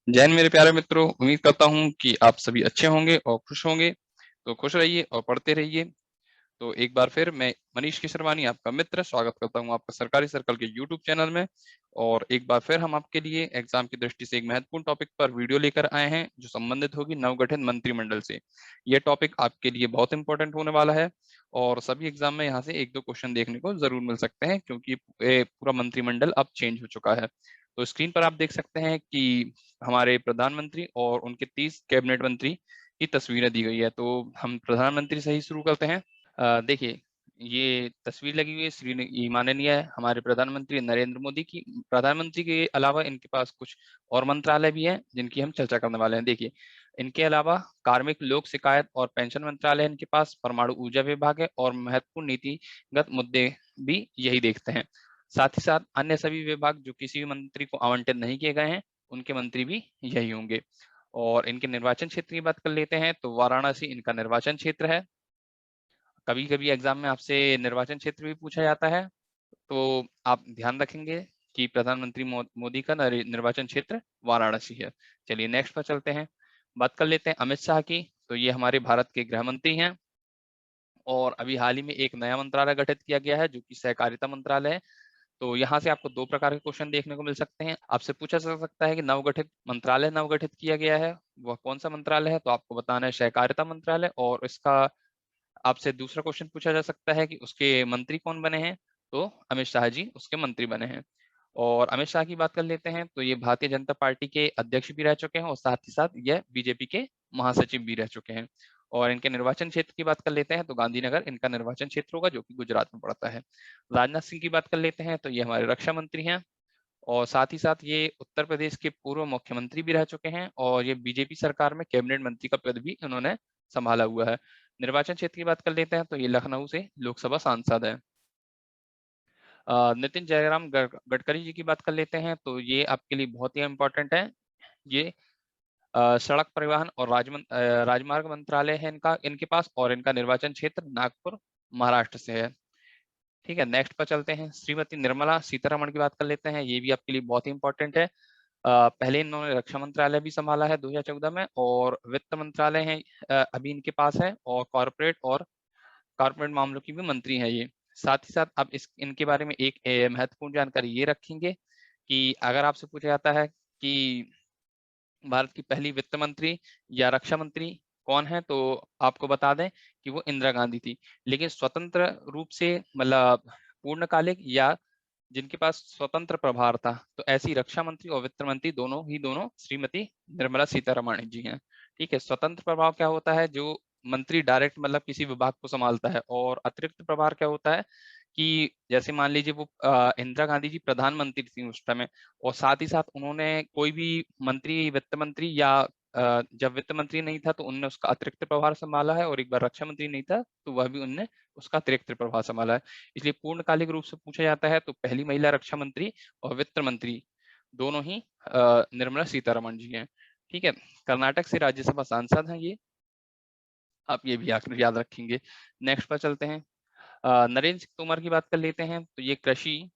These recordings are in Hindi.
जय हिंद मेरे प्यारे मित्रों, उम्मीद करता हूँ कि आप सभी अच्छे होंगे और खुश होंगे। तो खुश रहिए और पढ़ते रहिए। तो एक बार फिर मैं मनीष किशरवानी आपका मित्र स्वागत करता हूँ आपका सरकारी सर्कल के यूट्यूब चैनल में। और एक बार फिर हम आपके लिए एग्जाम की दृष्टि से एक महत्वपूर्ण टॉपिक पर वीडियो लेकर आए हैं जो संबंधित होगी नवगठित मंत्रिमंडल से। ये टॉपिक आपके लिए बहुत इंपॉर्टेंट होने वाला है और सभी एग्जाम में यहाँ से एक दो क्वेश्चन देखने को जरूर मिल सकते हैं क्योंकि ये पूरा मंत्रिमंडल अब चेंज हो चुका है। तो स्क्रीन पर आप देख सकते हैं कि हमारे प्रधानमंत्री और उनके 30 कैबिनेट मंत्री की तस्वीरें दी गई है। तो हम प्रधानमंत्री से ही शुरू करते हैं। देखिए, ये तस्वीर लगी हुई है ये माननीय है हमारे प्रधानमंत्री नरेंद्र मोदी की। प्रधानमंत्री के अलावा इनके पास कुछ और मंत्रालय भी हैं जिनकी हम चर्चा करने वाले हैं। देखिए, इनके अलावा कार्मिक लोक शिकायत और पेंशन मंत्रालय है इनके पास, परमाणु ऊर्जा विभाग है और महत्वपूर्ण नीतिगत मुद्दे भी यही देखते हैं। साथ ही साथ अन्य सभी विभाग जो किसी भी मंत्री को आवंटित नहीं किए गए हैं उनके मंत्री भी यही होंगे। और इनके निर्वाचन क्षेत्र की बात कर लेते हैं तो वाराणसी इनका निर्वाचन क्षेत्र है। कभी कभी एग्जाम में आपसे निर्वाचन क्षेत्र भी पूछा जाता है, तो आप ध्यान रखेंगे कि प्रधानमंत्री मोदी का निर्वाचन क्षेत्र वाराणसी है। चलिए नेक्स्ट पर चलते हैं। बात कर लेते हैं अमित शाह की। तो ये हमारे भारत के गृह मंत्री हैं और अभी हाल ही में एक नया मंत्रालय गठित किया गया है जो कि सहकारिता मंत्रालय है। तो यहाँ से आपको दो प्रकार के क्वेश्चन देखने को मिल सकते हैं। आपसे पूछा जा सकता है कि नवगठित किया गया है वह कौन सा मंत्रालय है, तो आपको बताना है सहकारिता मंत्रालय। और इसका आपसे दूसरा क्वेश्चन पूछा जा सकता है कि उसके मंत्री कौन बने हैं, तो अमित शाह जी उसके मंत्री बने हैं। और अमित शाह की बात कर लेते हैं तो ये भारतीय जनता पार्टी के अध्यक्ष भी रह चुके हैं और साथ ही साथ यह बीजेपी के महासचिव भी रह चुके हैं। और इनके निर्वाचन क्षेत्र की बात कर लेते हैं तो गांधीनगर इनका निर्वाचन क्षेत्र होगा जो कि गुजरात में पड़ता है। राजनाथ सिंह की बात कर लेते हैं तो ये हमारे रक्षा मंत्री हैं और साथ ही साथ ये उत्तर प्रदेश के पूर्व मुख्यमंत्री भी रह चुके हैं और ये बीजेपी सरकार में कैबिनेट मंत्री का पद भी उन्होंने संभाला हुआ है। निर्वाचन क्षेत्र की बात कर लेते हैं तो ये लखनऊ से लोकसभा सांसद है। नितिन जयराम गडकरी जी की बात कर लेते हैं तो ये आपके लिए बहुत ही इंपॉर्टेंट है। ये सड़क परिवहन और राजमार्ग मंत्रालय है इनका इनके पास और इनका निर्वाचन क्षेत्र नागपुर महाराष्ट्र से है। ठीक है, नेक्स्ट पर चलते हैं। श्रीमती निर्मला सीतारमण की बात कर लेते हैं, ये भी आपके लिए बहुत ही इंपॉर्टेंट है। पहले इन्होंने रक्षा मंत्रालय भी संभाला है 2014 में और वित्त मंत्रालय है अभी इनके पास है और कॉर्पोरेट मामलों की भी मंत्री है ये। साथ ही साथ आप इनके बारे में एक महत्वपूर्ण जानकारी ये रखेंगे कि अगर आपसे पूछा जाता है कि भारत की पहली वित्त मंत्री या रक्षा मंत्री कौन है, तो आपको बता दें कि वो इंदिरा गांधी थी। लेकिन स्वतंत्र रूप से मतलब पूर्णकालिक या जिनके पास स्वतंत्र प्रभार था, तो ऐसी रक्षा मंत्री और वित्त मंत्री दोनों श्रीमती निर्मला सीतारमण जी हैं। ठीक है, स्वतंत्र प्रभाव क्या होता है, जो मंत्री डायरेक्ट मतलब किसी विभाग को संभालता है। और अतिरिक्त प्रभार क्या होता है कि जैसे मान लीजिए वो इंदिरा गांधी जी प्रधानमंत्री थी उस समय और साथ ही साथ उन्होंने कोई भी मंत्री वित्त मंत्री या जब वित्त मंत्री नहीं था तो उनने उसका अतिरिक्त प्रभार संभाला है और एक बार रक्षा मंत्री नहीं था तो वह भी उनने उसका अतिरिक्त प्रभार संभाला है। इसलिए पूर्णकालिक रूप से पूछा जाता है तो पहली महिला रक्षा मंत्री और वित्त मंत्री दोनों ही निर्मला सीतारमण जी हैं। ठीक है, कर्नाटक से राज्यसभा सांसद हैं ये, आप ये भी याद रखेंगे। नेक्स्ट पर चलते हैं। नरेंद्र सिंह तोमर की बात कर लेते हैं तो ये कृषि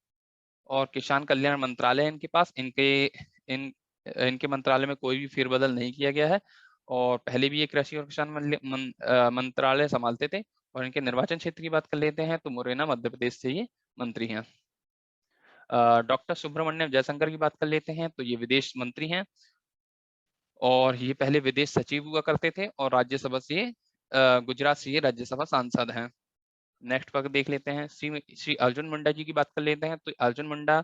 और किसान कल्याण मंत्रालय है इनके पास। इन इनके मंत्रालय में कोई भी फेरबदल नहीं किया गया है और पहले भी ये कृषि और किसान मंत्रालय संभालते थे। और इनके निर्वाचन क्षेत्र की बात कर लेते हैं तो मुरैना मध्य प्रदेश से ये मंत्री हैं। डॉक्टर सुब्रमण्यम जयशंकर की बात कर लेते हैं तो ये विदेश मंत्री हैं और ये पहले विदेश सचिव हुआ करते थे और राज्यसभा से गुजरात से ये राज्यसभा सांसद हैं। नेक्स्ट पर देख लेते हैं श्री अर्जुन मुंडा जी की बात कर लेते हैं तो अर्जुन मुंडा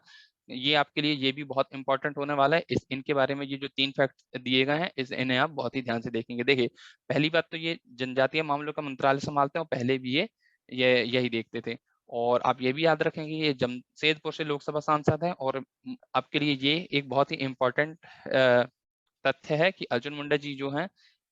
ये आपके लिए ये भी बहुत इंपॉर्टेंट होने वाला है। इनके बारे में ये जो 3 फैक्ट दिए गए हैं इन्हें आप बहुत ही ध्यान से देखेंगे। देखिए, पहली बात तो ये जनजातीय मामलों का मंत्रालय संभालते हैं और पहले भी ये यही देखते थे। और आप ये भी याद रखेंगे ये जमशेदपुर से लोकसभा सांसद है और आपके लिए ये एक बहुत ही इम्पोर्टेंट तथ्य है कि अर्जुन मुंडा जी जो हैं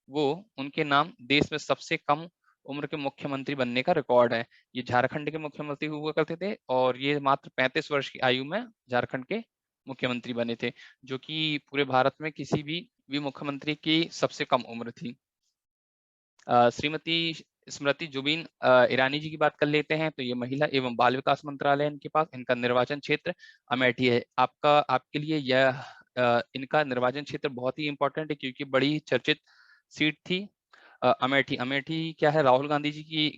वो उनके नाम देश में सबसे कम उम्र के मुख्यमंत्री बनने का रिकॉर्ड है। ये झारखंड के मुख्यमंत्री हुआ करते थे और ये मात्र 35 वर्ष की आयु में झारखंड के मुख्यमंत्री बने थे, जो कि पूरे भारत में किसी भी मुख्यमंत्री की सबसे कम उम्र थी। श्रीमती स्मृति जुबिन ईरानी जी की बात कर लेते हैं तो ये महिला एवं बाल विकास मंत्रालय इनके पास। इनका निर्वाचन क्षेत्र अमेठी है। आपके लिए यह इनका निर्वाचन क्षेत्र बहुत ही इंपॉर्टेंट है क्योंकि बड़ी चर्चित सीट थी। अमेठी, अमेठी क्या है, राहुल गांधी जी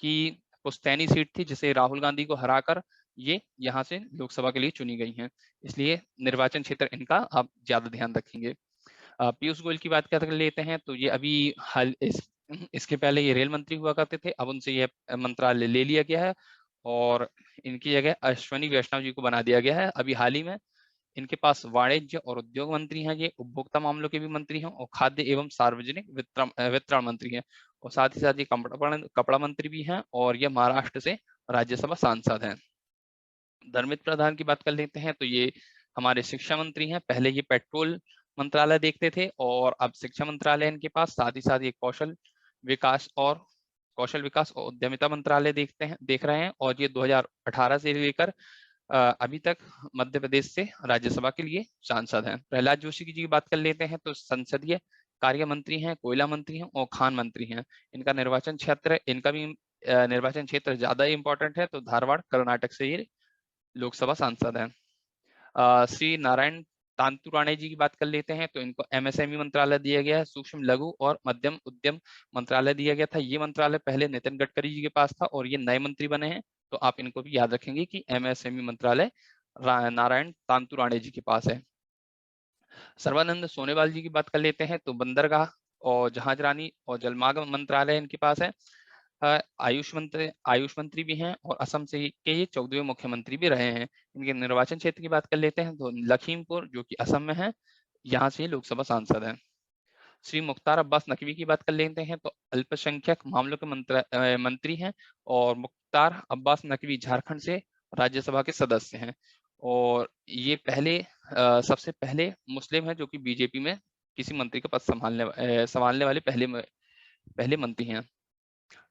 की पुश्तैनी सीट थी जिसे राहुल गांधी को हराकर ये यहाँ से लोकसभा के लिए चुनी गई हैं। इसलिए निर्वाचन क्षेत्र इनका आप ज्यादा ध्यान रखेंगे। पीयूष गोयल की बात कर लेते हैं तो ये अभी हाल इसके पहले ये रेल मंत्री हुआ करते थे, अब उनसे ये मंत्रालय ले लिया गया है और इनकी जगह अश्विनी वैष्णव जी को बना दिया गया है। अभी हाल ही में इनके पास वाणिज्य और उद्योग मंत्री हैं, ये उपभोक्ता मामलों के भी मंत्री हैं और खाद्य एवं सार्वजनिक वितरण मंत्री हैं और साथ ही साथ ये कपड़ा मंत्री भी हैं और ये महाराष्ट्र से राज्यसभा सांसद हैं। धर्मेंद्र प्रधान की बात कर लेते हैं तो ये हमारे शिक्षा मंत्री हैं। पहले ये पेट्रोल मंत्रालय देखते थे और अब शिक्षा मंत्रालय इनके पास, साथ ही साथ ये कौशल विकास और उद्यमिता मंत्रालय देख रहे हैं और ये 2018 से लेकर अभी तक मध्य प्रदेश से राज्यसभा के लिए सांसद हैं। प्रहलाद जोशी की बात कर लेते हैं तो संसदीय कार्य मंत्री हैं, कोयला मंत्री हैं और खान मंत्री हैं। इनका निर्वाचन क्षेत्र ज्यादा इंपॉर्टेंट है, तो धारवाड़ कर्नाटक से ये लोकसभा सांसद हैं। श्री नारायण तांतुराणे जी की बात कर लेते हैं तो इनको एमएसएमई मंत्रालय दिया गया है, सूक्ष्म लघु और मध्यम उद्यम मंत्रालय दिया गया था। ये मंत्रालय पहले नितिन गडकरी जी के पास था और ये नए मंत्री बने हैं, तो आप इनको भी याद रखेंगे कि एमएसएमई मंत्रालय नारायण तांतुराणे जी के पास है। सर्बानंद सोनोवाल जी की बात कर लेते हैं तो बंदरगाह और जहाजरानी और जलमार्ग मंत्रालय इनके पास है। आयुष मंत्री भी हैं और असम से के ये 14वें मुख्यमंत्री भी रहे हैं। इनके निर्वाचन क्षेत्र की बात कर लेते हैं तो लखीमपुर, जो कि असम में है, यहाँ से लोकसभा सांसद हैं। श्री मुख्तार अब्बास नकवी की बात कर लेते हैं तो अल्पसंख्यक मामलों के मंत्री हैं और मुख्तार अब्बास नकवी झारखंड से राज्यसभा के सदस्य हैं और ये सबसे पहले मुस्लिम है जो कि बीजेपी में किसी मंत्री का पद संभालने वाले पहले मंत्री हैं।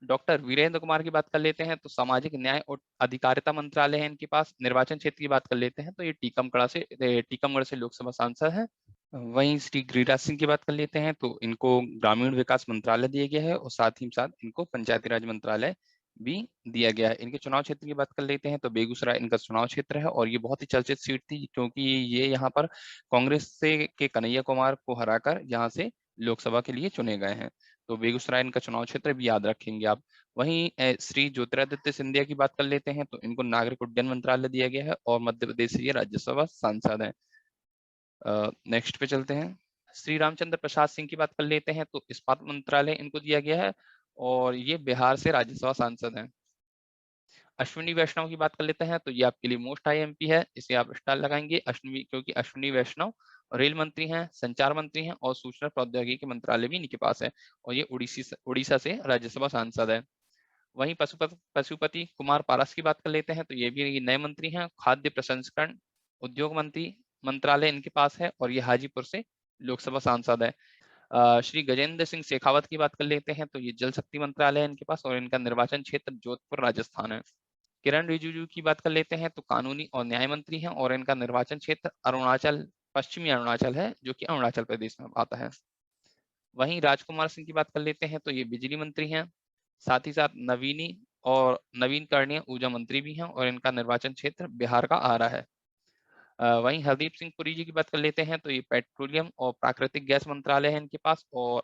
डॉक्टर वीरेंद्र कुमार की बात कर लेते हैं तो सामाजिक न्याय और अधिकारिता मंत्रालय है इनके पास। निर्वाचन क्षेत्र की बात कर लेते हैं तो ये टीकमगढ़ से लोकसभा सांसद है। वहीं श्री गिरिराज सिंह की बात कर लेते हैं तो इनको ग्रामीण विकास मंत्रालय दिया गया है और साथ ही साथ इनको पंचायती राज मंत्रालय भी दिया गया है। इनके चुनाव क्षेत्र की बात कर लेते हैं तो बेगूसराय इनका चुनाव क्षेत्र है और ये बहुत ही चर्चित सीट थी क्योंकि ये यहाँ पर कांग्रेस के कन्हैया कुमार को हराकर यहाँ से लोकसभा के लिए चुने गए हैं, तो बेगूसराय इनका चुनाव क्षेत्र भी याद रखेंगे आप। वहीं श्री ज्योतिरादित्य सिंधिया की बात कर लेते हैं तो इनको नागरिक उड्डयन मंत्रालय दिया गया है और मध्य प्रदेश से ये राज्यसभा सांसद हैं। नेक्स्ट पे चलते हैं। श्री रामचंद्र प्रसाद सिंह की बात कर लेते हैं तो इस्पात मंत्रालय इनको दिया गया है और ये बिहार से राज्यसभा सांसद हैं। अश्विनी वैष्णव की बात कर लेते हैं तो ये आपके लिए मोस्ट आईएमपी है, इसे आप स्टार लगाएंगे क्योंकि अश्विनी वैष्णव रेल मंत्री हैं, संचार मंत्री हैं और सूचना प्रौद्योगिकी मंत्रालय भी इनके पास है और ये उड़ीसा से राज्यसभा सांसद है। वहीं पशुपति कुमार पारस की बात कर लेते हैं तो ये भी नए मंत्री हैं। खाद्य प्रसंस्करण उद्योग मंत्रालय इनके पास है और ये हाजीपुर से लोकसभा सांसद है। श्री गजेंद्र सिंह शेखावत की बात कर लेते हैं तो ये जल शक्ति मंत्रालय है इनके पास और इनका निर्वाचन क्षेत्र जोधपुर राजस्थान है। किरण रिजिजू की बात कर लेते हैं तो कानूनी और न्याय मंत्री हैं और इनका निर्वाचन क्षेत्र पश्चिमी अरुणाचल है, जो कि अरुणाचल प्रदेश में आता है। वहीं राजकुमार सिंह की बात कर लेते हैं तो ये बिजली मंत्री हैं, साथ ही साथ नवीनकरणीय ऊर्जा मंत्री भी हैं और इनका निर्वाचन क्षेत्र बिहार का आ रहा है। वहीं हरदीप सिंह पुरी जी की बात कर लेते हैं तो ये पेट्रोलियम और प्राकृतिक गैस मंत्रालय है इनके पास और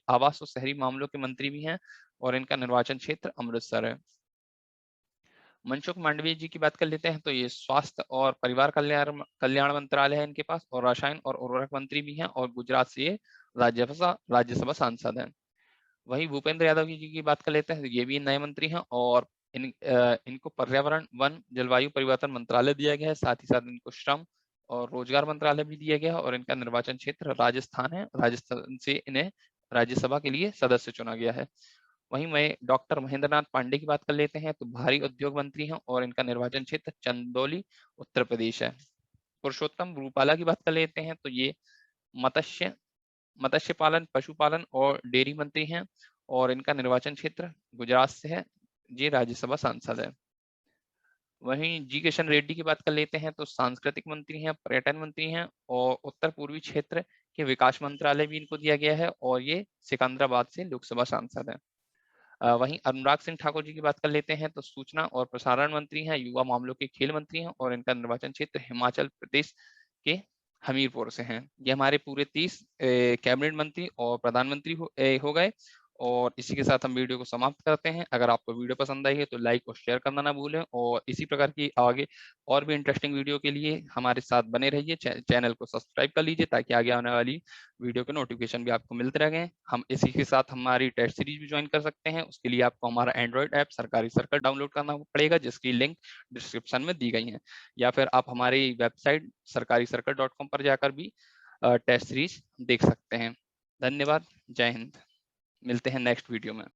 आवास और शहरी मामलों के मंत्री भी हैं और इनका निर्वाचन क्षेत्र अमृतसर है। मनसुख मांडविया जी की बात कर लेते हैं तो ये स्वास्थ्य और परिवार कल्याण मंत्रालय है इनके पास और रसायन और उर्वरक मंत्री भी हैं और गुजरात से ये राज्यसभा सांसद हैं। वहीं भूपेंद्र यादव जी की बात कर लेते हैं तो ये भी नए मंत्री हैं और इनको पर्यावरण वन जलवायु परिवर्तन मंत्रालय दिया गया है, साथ ही साथ इनको श्रम और रोजगार मंत्रालय भी दिया गया है और इनका निर्वाचन क्षेत्र राजस्थान है। राजस्थान से इन्हें राज्यसभा के लिए सदस्य चुना गया है। वहीं मैं डॉक्टर महेंद्र नाथ पांडे की बात कर लेते हैं तो भारी उद्योग मंत्री हैं और इनका निर्वाचन क्षेत्र चंदौली उत्तर प्रदेश है। पुरुषोत्तम रूपाला की बात कर लेते हैं तो ये मत्स्य पालन, पशुपालन और डेयरी मंत्री हैं और इनका निर्वाचन क्षेत्र गुजरात से है, ये राज्यसभा सांसद है। वहीं जी किशन रेड्डी की बात कर लेते हैं तो सांस्कृतिक मंत्री हैं, पर्यटन मंत्री हैं और उत्तर पूर्वी क्षेत्र के विकास मंत्रालय भी इनको दिया गया है और ये सिकंदराबाद से लोकसभा सांसद है। वहीं अनुराग सिंह ठाकुर जी की बात कर लेते हैं तो सूचना और प्रसारण मंत्री हैं, युवा मामलों के खेल मंत्री हैं और इनका निर्वाचन क्षेत्र हिमाचल प्रदेश के हमीरपुर से हैं। ये हमारे पूरे 30 कैबिनेट मंत्री और प्रधानमंत्री हो गए। और इसी के साथ हम वीडियो को समाप्त करते हैं। अगर आपको वीडियो पसंद आई है तो लाइक और शेयर करना ना भूलें, और इसी प्रकार की आगे और भी इंटरेस्टिंग वीडियो के लिए हमारे साथ बने रहिए। चैनल को सब्सक्राइब कर लीजिए ताकि आगे आने वाली वीडियो के नोटिफिकेशन भी आपको मिलते रहें। हम इसी के साथ हमारी टेस्ट सीरीज भी ज्वाइन कर सकते हैं। उसके लिए आपको हमारा एंड्रॉइड ऐप सरकारी सर्कल डाउनलोड करना पड़ेगा, जिसकी लिंक डिस्क्रिप्शन में दी गई है, या फिर आप हमारी वेबसाइट sarkarisarkal.com पर जाकर भी टेस्ट सीरीज देख सकते हैं। धन्यवाद। जय हिंद। मिलते हैं नेक्स्ट वीडियो में।